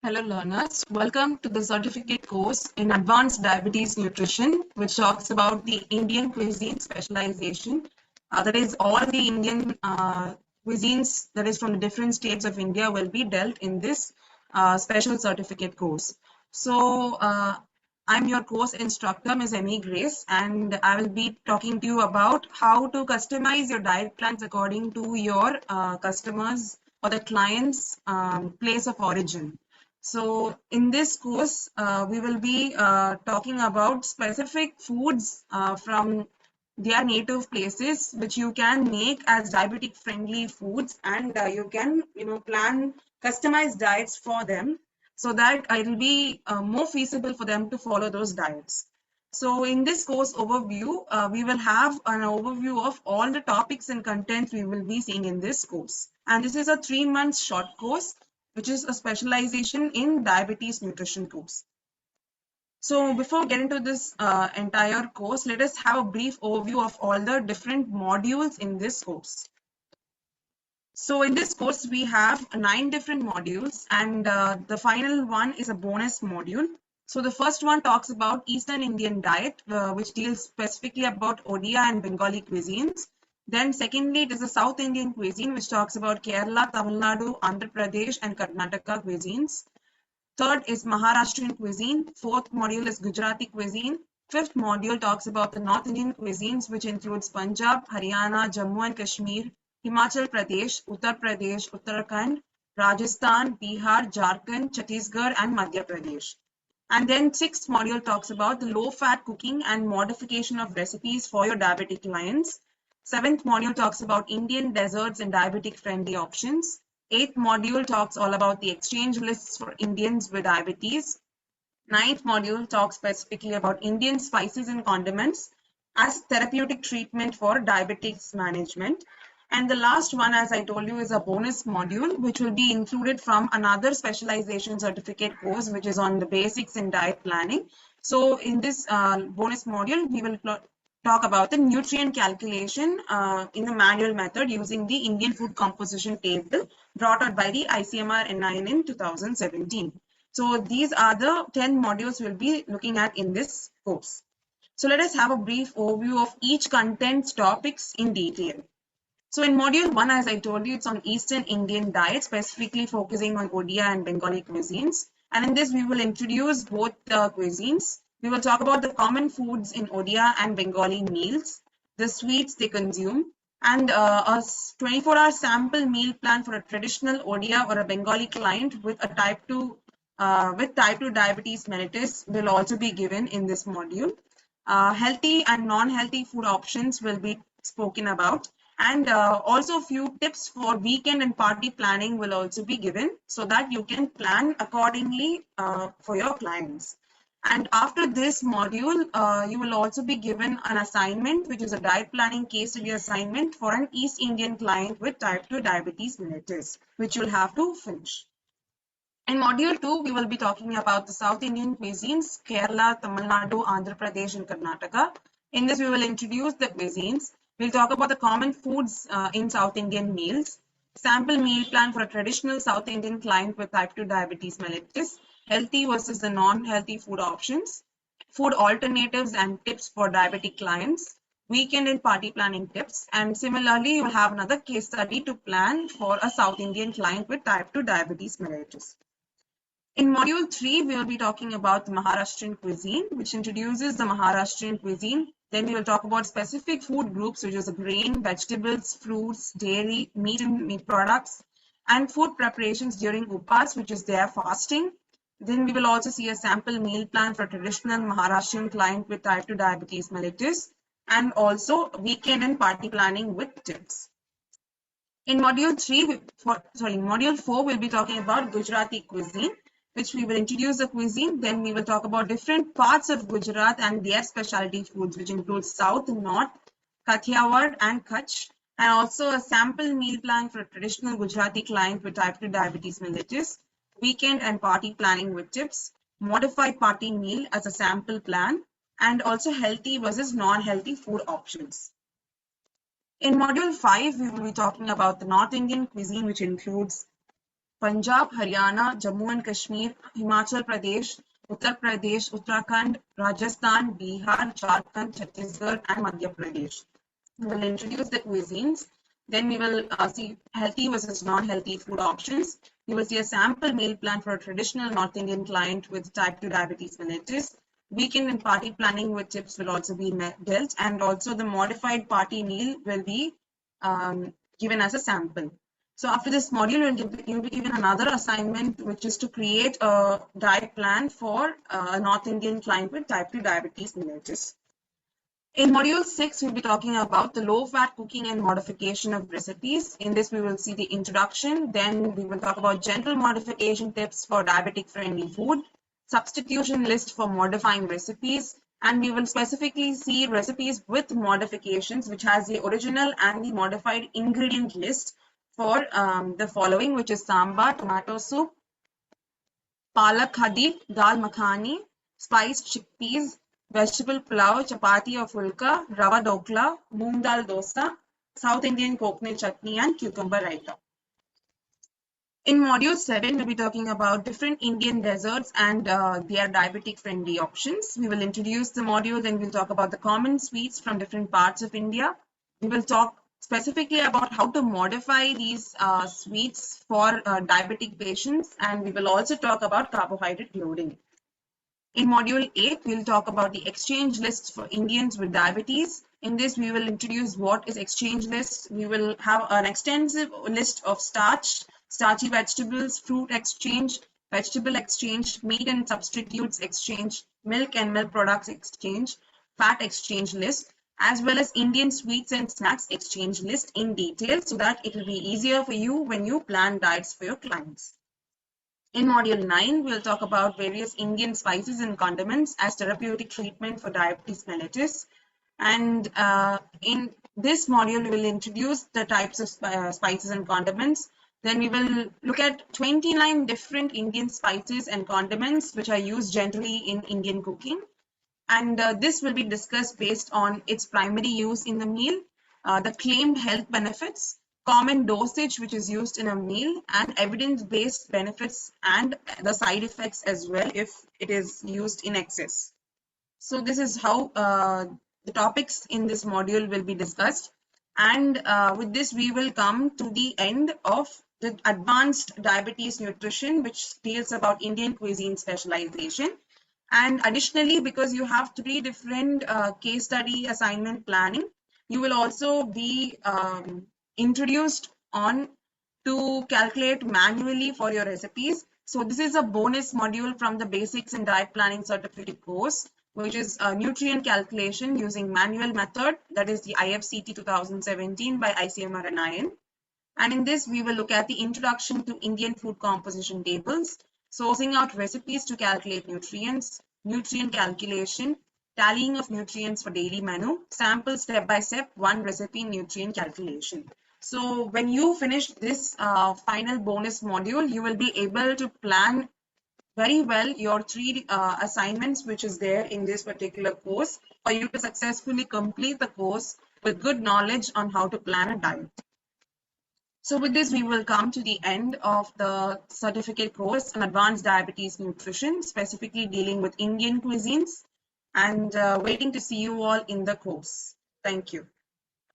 Hello learners, welcome to the certificate course in Advanced Diabetes Nutrition, which talks about the Indian cuisine specialization. That is all the Indian cuisines that is from the different states of India will be dealt in this special certificate course. So I'm your course instructor, Ms. Emmy Grace, and I will be talking to you about how to customize your diet plans according to your customers or the client's place of origin. So in this course, we will be talking about specific foods from their native places, which you can make as diabetic friendly foods, and you can, plan customized diets for them so that it will be more feasible for them to follow those diets. So in this course overview, we will have an overview of all the topics and contents we will be seeing in this course. And this is a 3-month short course, which is a specialization in diabetes nutrition course. So before getting to this entire course, let us have a brief overview of all the different modules in this course. So in this course, we have 9 different modules, and the final one is a bonus module. So the first one talks about Eastern Indian diet, which deals specifically about Odia and Bengali cuisines. Then secondly, it is the South Indian cuisine, which talks about Kerala, Tamil Nadu, Andhra Pradesh, and Karnataka cuisines. Third is Maharashtrian cuisine. Fourth module is Gujarati cuisine. Fifth module talks about the North Indian cuisines, which includes Punjab, Haryana, Jammu and Kashmir, Himachal Pradesh, Uttar Pradesh, Uttarakhand, Rajasthan, Bihar, Jharkhand, Chhattisgarh, and Madhya Pradesh. And then sixth module talks about the low-fat cooking and modification of recipes for your diabetic clients. Seventh module talks about Indian desserts and diabetic-friendly options. Eighth module talks all about the exchange lists for Indians with diabetes. Ninth module talks specifically about Indian spices and condiments as therapeutic treatment for diabetes management. And the last one, as I told you, is a bonus module, which will be included from another specialization certificate course, which is on the basics in diet planning. So in this bonus module, we will talk about the nutrient calculation in the manual method using the Indian food composition table brought out by the ICMR NIN in 2017. So these are the 10 modules we'll be looking at in this course. So let us have a brief overview of each content's topics in detail. So in module 1, as I told you, it's on Eastern Indian diet, specifically focusing on Odia and Bengali cuisines. And in this, we will introduce both the cuisines. We will talk about the common foods in Odia and Bengali meals, the sweets they consume, and a 24-hour sample meal plan for a traditional Odia or a Bengali client with a type 2 diabetes mellitus will also be given in this module. Healthy and non-healthy food options will be spoken about. And also a few tips for weekend and party planning will also be given so that you can plan accordingly for your clients. And after this module, you will also be given an assignment, which is a diet planning case study assignment for an East Indian client with type 2 diabetes mellitus, which you'll have to finish. In module 2, we will be talking about the South Indian cuisines, Kerala, Tamil Nadu, Andhra Pradesh, and Karnataka. In this, we will introduce the cuisines. We'll talk about the common foods in South Indian meals, sample meal plan for a traditional South Indian client with type 2 diabetes mellitus, healthy versus the non-healthy food options, food alternatives and tips for diabetic clients, weekend and party planning tips, and similarly, you will have another case study to plan for a South Indian client with type 2 diabetes mellitus. In module 3, we will be talking about the Maharashtrian cuisine, which introduces the Maharashtrian cuisine. Then we will talk about specific food groups, which is grain, vegetables, fruits, dairy, meat and meat products, and food preparations during Upas, which is their fasting. Then we will also see a sample meal plan for a traditional Maharashtrian client with type 2 diabetes mellitus, and also weekend and party planning with tips. In module 4, we'll be talking about Gujarati cuisine, which we will introduce the cuisine. Then we will talk about different parts of Gujarat and their specialty foods, which include South, North, Kathiawar, and Kutch, and also a sample meal plan for a traditional Gujarati client with type 2 diabetes mellitus, weekend and party planning with tips, modified party meal as a sample plan, and also healthy versus non-healthy food options. In module 5, we will be talking about the North Indian cuisine, which includes Punjab, Haryana, Jammu and Kashmir, Himachal Pradesh, Uttar Pradesh, Uttarakhand, Rajasthan, Bihar, Jharkhand, Chhattisgarh, and Madhya Pradesh. We will introduce the cuisines. Then we will see healthy versus non-healthy food options. You will see a sample meal plan for a traditional North Indian client with type 2 diabetes mellitus. Weekend and party planning with tips will also be dealt, and also the modified party meal will be given as a sample. So after this module, you'll be given another assignment, which is to create a diet plan for a North Indian client with type 2 diabetes mellitus. In module 6, we'll be talking about the low-fat cooking and modification of recipes. In this, we will see the introduction. Then we will talk about gentle modification tips for diabetic-friendly food, substitution list for modifying recipes, and we will specifically see recipes with modifications, which has the original and the modified ingredient list for the following, which is sambar, tomato soup, palak khadi, dal makhani, spiced chickpeas, vegetable pulao, chapati or fulka, rava dokla, moong dal dosa, South Indian coconut chutney, and cucumber raita. In module 7, we'll be talking about different Indian desserts and their diabetic friendly options. We will introduce the module, then we'll talk about the common sweets from different parts of India. We will talk specifically about how to modify these sweets for diabetic patients, and we will also talk about carbohydrate loading. In module 8, we'll talk about the exchange lists for Indians with diabetes. In this, we will introduce what is exchange list. We will have an extensive list of starchy vegetables, fruit exchange, vegetable exchange, meat and substitutes exchange, milk and milk products exchange, fat exchange list, as well as Indian sweets and snacks exchange list in detail, so that it will be easier for you when you plan diets for your clients. In module 9, we'll talk about various Indian spices and condiments as therapeutic treatment for diabetes mellitus. And in this module, we will introduce the types of spices and condiments. Then we will look at 29 different Indian spices and condiments which are used generally in Indian cooking. And this will be discussed based on its primary use in the meal, the claimed health benefits, common dosage which is used in a meal, and evidence-based benefits and the side effects as well if it is used in excess. So this is how the topics in this module will be discussed. And with this, we will come to the end of the advanced diabetes nutrition, which deals about Indian cuisine specialization. And additionally, because you have 3 different case study assignment planning, you will also be introduced on to calculate manually for your recipes. So this is a bonus module from the Basics in Diet Planning Certificate course, which is a nutrient calculation using manual method, that is the IFCT 2017 by ICMR and IN. And in this, we will look at the introduction to Indian food composition tables, sourcing out recipes to calculate nutrients, nutrient calculation, tallying of nutrients for daily menu, sample step-by-step, one recipe nutrient calculation. So when you finish this final bonus module, you will be able to plan very well your 3 assignments which is there in this particular course, for you to successfully complete the course with good knowledge on how to plan a diet. So with this, we will come to the end of the certificate course on advanced diabetes nutrition, specifically dealing with Indian cuisines, and waiting to see you all in the course. Thank you.